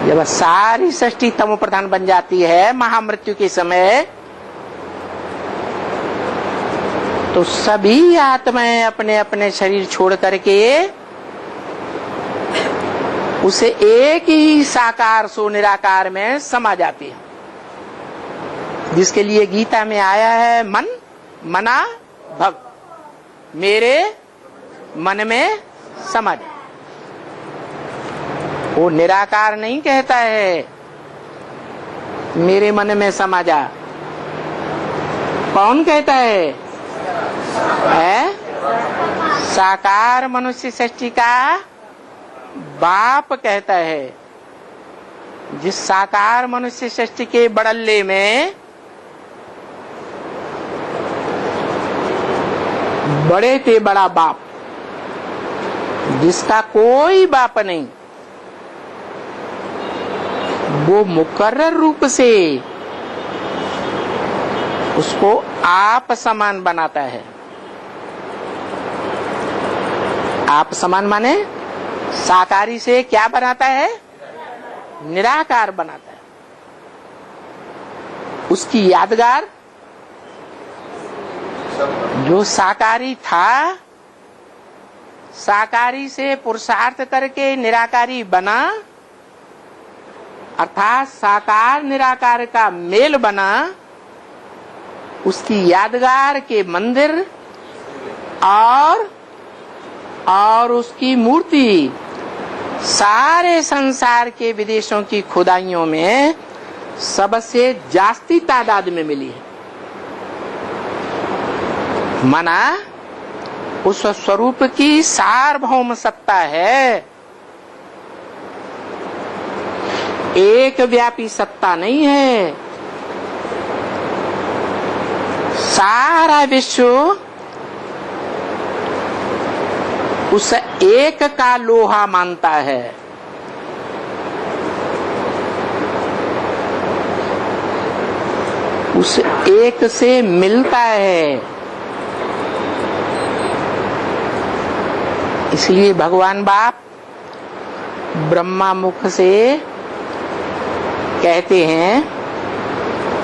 जब सारी सृष्टि तमो प्रधान बन जाती है महामृत्यु के समय, तो सभी आत्माएं अपने अपने शरीर छोड़ करके उसे एक ही साकार सो निराकार में समा जाती है, जिसके लिए गीता में आया है मन मना भव, मेरे मन में समा जा। वो निराकार नहीं कहता है मेरे मन में समा जा। कौन कहता है? साकार मनुष्य सृष्टि का बाप कहता है। जिस साकार मनुष्य सृष्टि के बड़ल्ले में बड़े थे बड़ा बाप, जिसका कोई बाप नहीं, वो मुकर्रर रूप से उसको आप समान बनाता है। आप समान माने साकारी से क्या बनाता है? निराकार बनाता है। उसकी यादगार जो साकारी था, साकारी से पुरुषार्थ करके निराकारी बना, अर्थात साकार निराकार का मेल बना, उसकी यादगार के मंदिर और उसकी मूर्ति सारे संसार के विदेशों की खुदाइयों में सबसे जास्ती तादाद में मिली है। माना उस स्वरूप की सार्वभौम सत्ता है, एक व्यापी सत्ता नहीं है। सारा विश्व उस एक का लोहा मानता है। उस एक से मिलता है। इसलिए भगवान बाप ब्रह्मा मुख से कहते हैं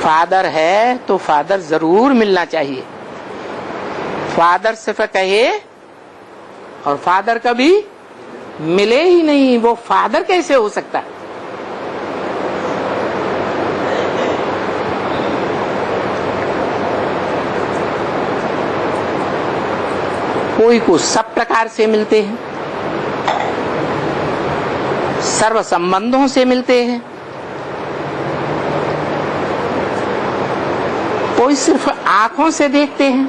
फादर है तो फादर जरूर मिलना चाहिए। फादर सिर्फ कहे और फादर कभी मिले ही नहीं, वो फादर कैसे हो सकता है? कोई को सब प्रकार से मिलते हैं, सर्व संबंधों से मिलते हैं, कोई सिर्फ आंखों से देखते हैं,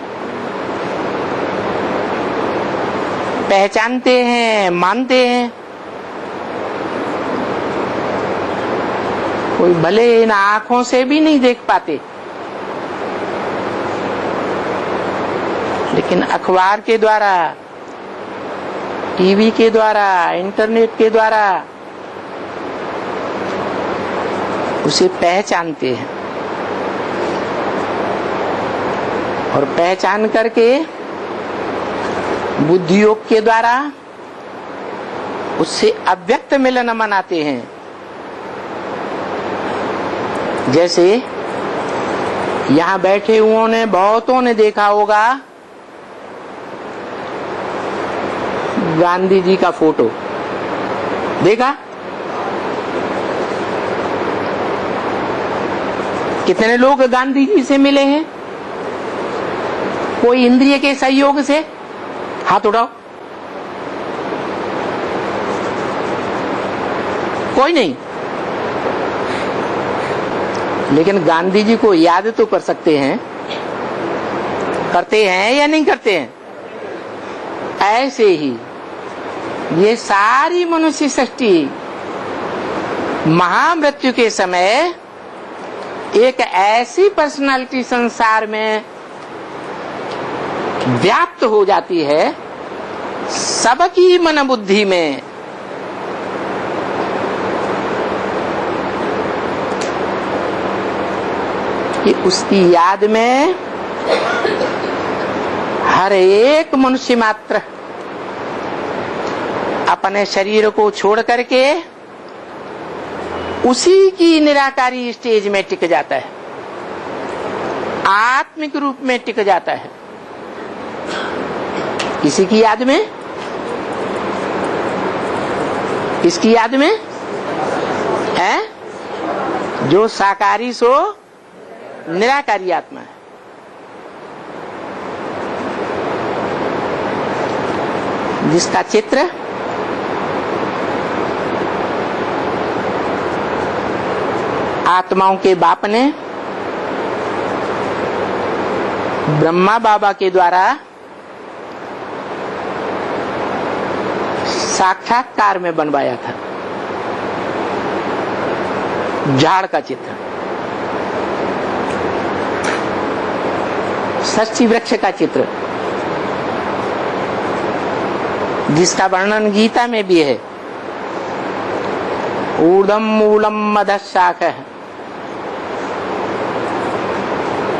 पहचानते हैं, मानते हैं। कोई भले इन आंखों से भी नहीं देख पाते, लेकिन अखबार के द्वारा, टीवी के द्वारा, इंटरनेट के द्वारा उसे पहचानते हैं और पहचान करके बुद्धि योग के द्वारा उससे अव्यक्त मिलन मनाते हैं। जैसे यहां बैठे हुओं ने, बहुतों ने देखा होगा गांधी जी का फोटो। देखा? कितने लोग गांधी जी से मिले हैं? कोई इंद्रिय के सहयोग से? हाथ उठाओ। कोई नहीं। लेकिन गांधी जी को याद तो कर सकते हैं। करते हैं या नहीं करते हैं? ऐसे ही ये सारी मनुष्य सृष्टि महामृत्यु के समय एक ऐसी पर्सनालिटी संसार में व्याप्त हो जाती है, सबकी मन बुद्धि में, कि उसकी याद में हर एक मनुष्य मात्र अपने शरीर को छोड़ करके उसी की निराकारी स्टेज में टिक जाता है, आत्मिक रूप में टिक जाता है। किसी की याद में, किसकी याद में है? जो साकारी सो निराकारी आत्मा है। जिसका चित्र आत्माओं के बाप ने ब्रह्मा बाबा के द्वारा साक्षात्कार में बनवाया था, झाड़ का चित्र, षष्ठी वृक्ष का चित्र, जिसका वर्णन गीता में भी है। ऊर्ध्वं मूलम अधः शाखः,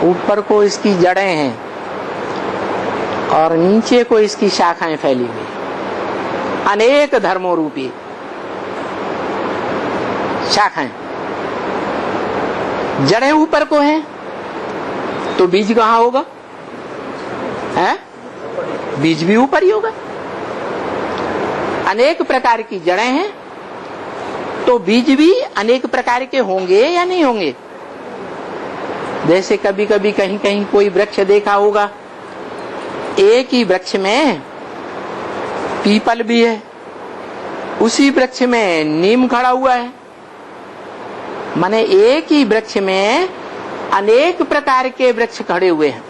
ऊपर को इसकी जड़ें हैं और नीचे को इसकी शाखाएं फैली हुई, अनेक धर्मों रूपी शाखाएं। जड़ें ऊपर को हैं तो बीज कहाँ होगा? है? बीज भी ऊपर ही होगा। अनेक प्रकार की जड़ें हैं तो बीज भी अनेक प्रकार के होंगे या नहीं होंगे? जैसे कभी कभी कहीं कहीं कोई वृक्ष देखा होगा, एक ही वृक्ष में पीपल भी है, उसी वृक्ष में नीम खड़ा हुआ है। माने एक ही वृक्ष में अनेक प्रकार के वृक्ष खड़े हुए हैं।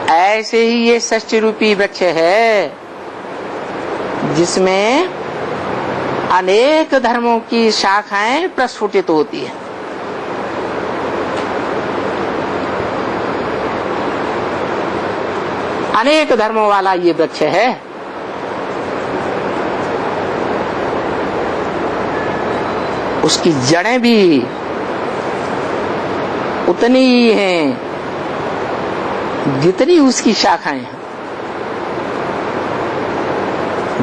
ऐसे ही ये षष्ठी रूपी वृक्ष है, जिसमें अनेक धर्मों की शाखाएं प्रस्फुटित होती है। अनेक धर्मों वाला ये वृक्ष है। उसकी जड़ें भी उतनी ही हैं जितनी उसकी शाखाएं हैं।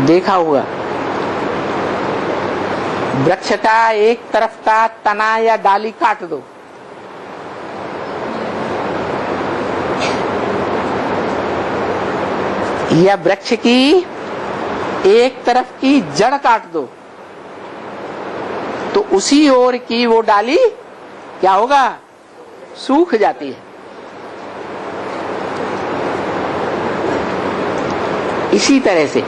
देखा होगा, वृक्ष का एक तरफ का तना या डाली काट दो, या वृक्ष की एक तरफ की जड़ काट दो, तो उसी ओर की वो डाली क्या होगा? सूख जाती है। इसी तरह से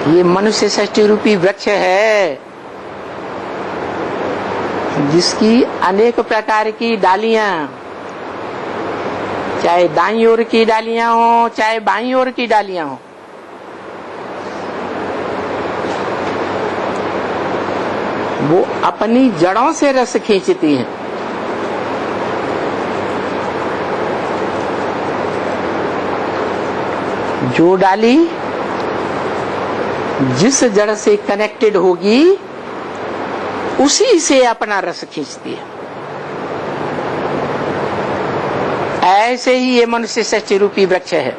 ये मनुष्य षष्ठी रूपी वृक्ष है, जिसकी अनेक प्रकार की डालियां, चाहे दाईं ओर की डालियां हो चाहे बाईं ओर की डालियां हो, वो अपनी जड़ों से रस खींचती हैं। जो डाली जिस जड़ से कनेक्टेड होगी उसी से अपना रस खींचती है। ऐसे ही ये मनुष्य षष्ठी रूपी वृक्ष है।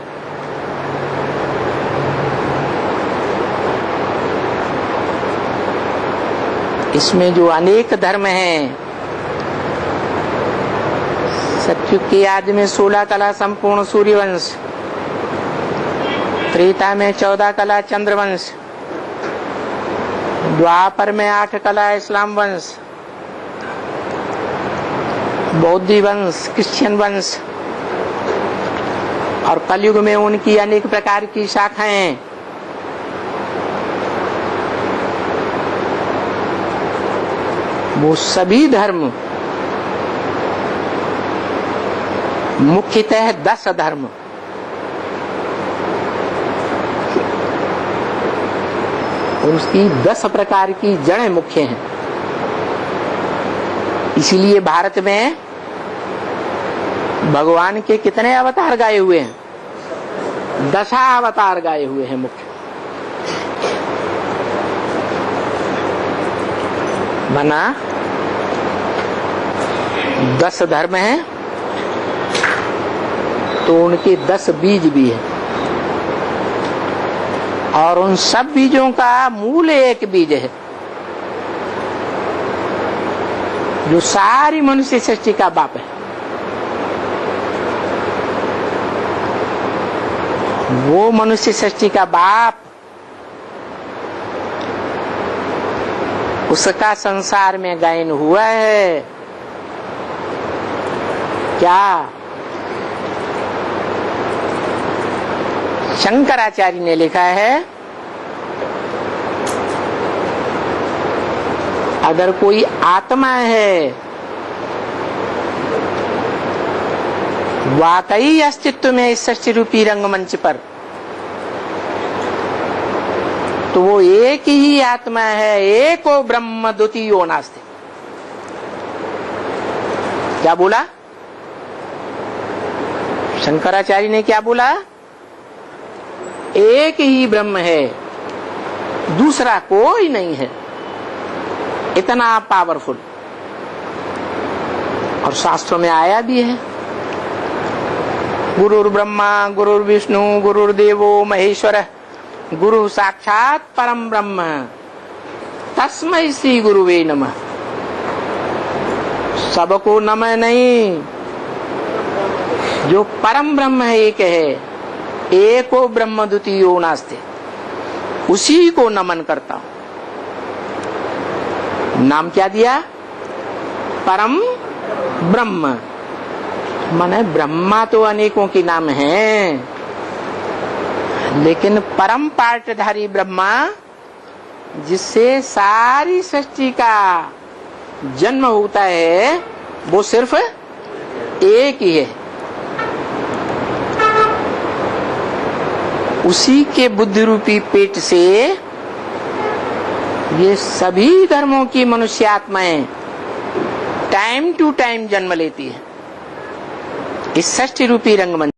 इसमें जो अनेक धर्म हैं, सतयुग की आदि में 16 कला संपूर्ण सूर्यवंश, त्रेता में 14 कला चंद्रवंश, द्वापर में 8 कला इस्लाम वंश, बौद्धी वंश, क्रिश्चियन वंश, और कलयुग में उनकी अनेक प्रकार की शाखाएं। वो सभी धर्म मुख्यतः 10 धर्म, उसकी 10 प्रकार की जड़ें मुख्य हैं। इसीलिए भारत में भगवान के कितने अवतार गाए हुए हैं? 10 अवतार गाए हुए हैं मुख्य। बना 10 धर्म हैं तो उनके 10 बीज भी हैं। और उन सब बीजों का मूल एक बीज है जो सारी मनुष्य सृष्टि का बाप है। वो मनुष्य सृष्टि का बाप, उसका संसार में गायन हुआ है क्या? शंकराचार्य ने लिखा है, अगर कोई आत्मा है वाकई अस्तित्व में इस सृष्टि रूपी रंगमंच पर, तो वो एक ही आत्मा है, एको ब्रह्म द्वितीयो नास्ति। क्या बोला शंकराचार्य ने? क्या बोला? एक ही ब्रह्म है, दूसरा कोई नहीं है। इतना पावरफुल, और शास्त्रों में आया भी है, गुरुर् ब्रह्मा गुरुर्विष्णु गुरुर्देवो महेश्वर गुरु साक्षात परम ब्रह्म तस्मै श्री गुरुवे नमः। सबको नमः नहीं, जो परम ब्रह्म है एक है, एको ब्रह्म द्वितीयो नास्ति, उसी को नमन करता हूं। नाम क्या दिया? परम ब्रह्म। माने ब्रह्मा तो अनेकों के नाम हैं, लेकिन परम पार्टधारी ब्रह्मा, जिससे सारी सृष्टि का जन्म होता है, वो सिर्फ एक ही है। उसी के बुद्धि रूपी पेट से ये सभी धर्मों की मनुष्य आत्माएं टाइम टू टाइम जन्म लेती है इस सृष्टि रूपी रंगमंच